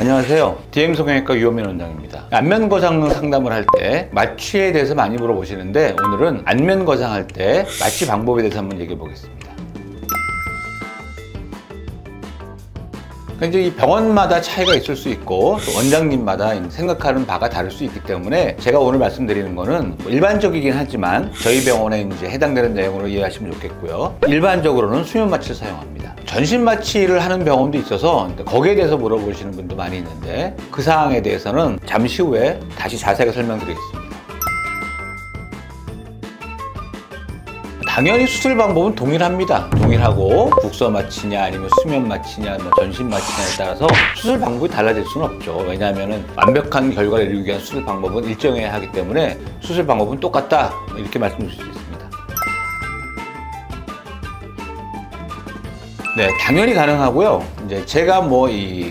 안녕하세요. DM 성형외과 유현민 원장입니다. 안면 거상 상담을 할 때 마취에 대해서 많이 물어보시는데, 오늘은 안면 거상할 때 마취 방법에 대해서 한번 얘기해 보겠습니다. 이제 이 병원마다 차이가 있을 수 있고, 또 원장님마다 생각하는 바가 다를 수 있기 때문에 제가 오늘 말씀드리는 거는 일반적이긴 하지만 저희 병원에 이제 해당되는 내용으로 이해하시면 좋겠고요. 일반적으로는 수면 마취를 사용합니다. 전신 마취를 하는 병원도 있어서 거기에 대해서 물어보시는 분도 많이 있는데, 그 사항에 대해서는 잠시 후에 다시 자세하게 설명드리겠습니다. 당연히 수술 방법은 동일합니다. 동일하고 국소 마취냐 아니면 수면 마취냐 전신 마취냐에 따라서 수술 방법이 달라질 수는 없죠. 왜냐하면 완벽한 결과를 이루기 위한 수술 방법은 일정해야 하기 때문에 수술 방법은 똑같다, 이렇게 말씀드릴 수 있습니다. 네, 당연히 가능하고요. 이제 제가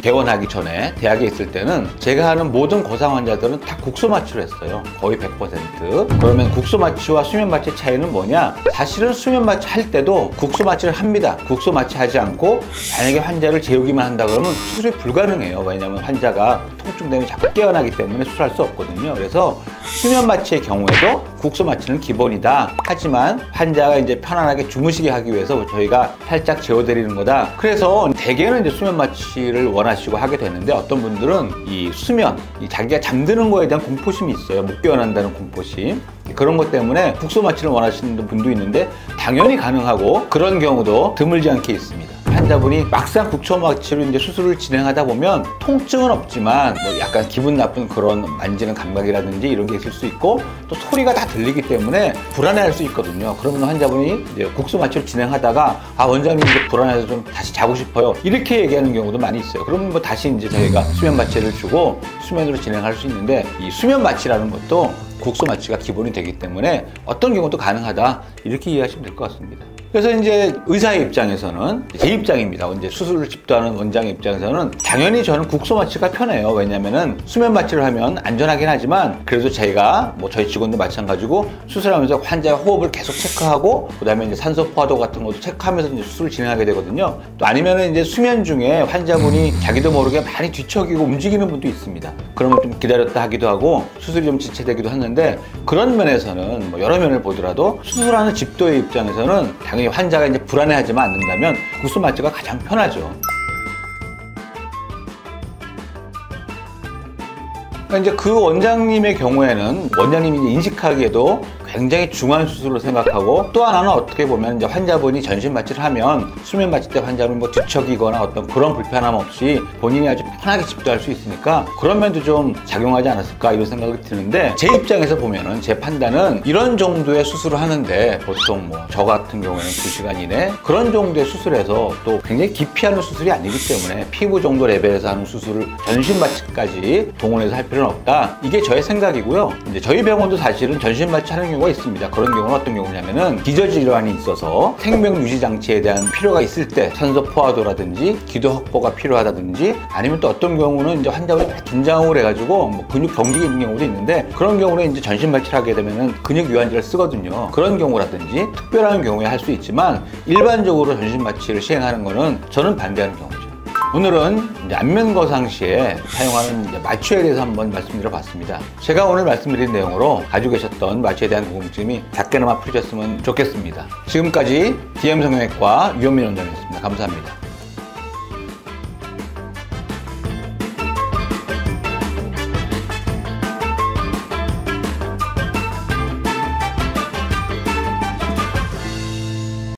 개원하기 전에 대학에 있을 때는 제가 하는 모든 거상 환자들은 다 국소 마취를 했어요. 거의 100%. 그러면 국소 마취와 수면 마취 차이는 뭐냐? 사실은 수면 마취 할 때도 국소 마취를 합니다. 국소 마취 하지 않고 만약에 환자를 재우기만 한다 그러면 수술이 불가능해요. 왜냐하면 환자가 통증 때문에 자꾸 깨어나기 때문에 수술할 수 없거든요. 그래서 수면 마취의 경우에도 국소 마취는 기본이다. 하지만 환자가 이제 편안하게 주무시게 하기 위해서 저희가 살짝 재워드리는 거다. 그래서 대개는 이제 수면 마취를 원하시고 하게 되는데, 어떤 분들은 이 수면, 자기가 잠드는 거에 대한 공포심이 있어요. 못 깨어난다는 공포심. 그런 것 때문에 국소 마취를 원하시는 분도 있는데, 당연히 가능하고 그런 경우도 드물지 않게 있습니다. 환자분이 막상 국소 마취로 이제 수술을 진행하다 보면 통증은 없지만 약간 기분 나쁜 그런 만지는 감각이라든지 이런 게 있을 수 있고, 또 소리가 다 들리기 때문에 불안해할 수 있거든요. 그러면 환자분이 이제 국소 마취를 진행하다가 원장님 이제 불안해서 좀 다시 자고 싶어요, 이렇게 얘기하는 경우도 많이 있어요. 그러면 다시 이제 저희가 수면 마취를 주고 수면으로 진행할 수 있는데, 이 수면 마취라는 것도 국소 마취가 기본이 되기 때문에 어떤 경우도 가능하다, 이렇게 이해하시면 될 것 같습니다. 그래서 이제 의사의 입장에서는, 제 입장입니다. 이제 수술을 집도하는 원장의 입장에서는 당연히 저는 국소 마취가 편해요. 왜냐면은 수면 마취를 하면 안전하긴 하지만, 그래도 저희가 저희 직원도 마찬가지고 수술하면서 환자 호흡을 계속 체크하고, 그다음에 이제 산소 포화도 같은 것도 체크하면서 이제 수술을 진행하게 되거든요. 또 아니면은 이제 수면 중에 환자분이 자기도 모르게 많이 뒤척이고 움직이는 분도 있습니다. 그러면 좀 기다렸다 하기도 하고 수술이 좀 지체되기도 하는데, 그런 면에서는 여러 면을 보더라도 수술하는 집도의 입장에서는 당연히 환자가 이제 불안해하지만 않는다면 국소 마취가 가장 편하죠. 그러니까 이제 그 원장님의 경우에는 원장님이 인식하기에도 굉장히 중요한 수술을 생각하고, 또 하나는 어떻게 보면 이제 환자분이 전신 마취를 하면 수면 마취 때 환자는 뒤척이거나 어떤 그런 불편함 없이 본인이 아주 편하게 집도할 수 있으니까 그런 면도 좀 작용하지 않았을까, 이런 생각이 드는데, 제 입장에서 보면은, 제 판단은 이런 정도의 수술을 하는데 보통 저 같은 경우에는 2시간 이내 그런 정도의 수술에서 또 굉장히 깊이 하는 수술이 아니기 때문에 피부 정도 레벨에서 하는 수술을 전신 마취까지 동원해서 할 필요는 없다, 이게 저의 생각이고요. 이제 저희 병원도 사실은 전신 마취 하는 경우가 있습니다. 그런 경우는 어떤 경우냐면은 기저질환이 있어서 생명 유지 장치에 대한 필요가 있을 때 산소 포화도라든지 기도 확보가 필요하다든지, 아니면 또 어떤 경우는 이제 환자분이 긴장을 해가지고 근육 경직이 있는 경우도 있는데, 그런 경우는 이제 전신 마취를 하게 되면은 근육 유한제를 쓰거든요. 그런 경우라든지 특별한 경우에 할 수 있지만, 일반적으로 전신 마취를 시행하는 거는 저는 반대하는 경우죠. 오늘은 이제 안면 거상 시에 사용하는 마취에 대해서 한번 말씀드려 봤습니다. 제가 오늘 말씀드린 내용으로 가지고 계셨던 마취에 대한 궁금증이 작게나마 풀리셨으면 좋겠습니다. 지금까지 DM 성형외과 유현민 원장이었습니다. 감사합니다.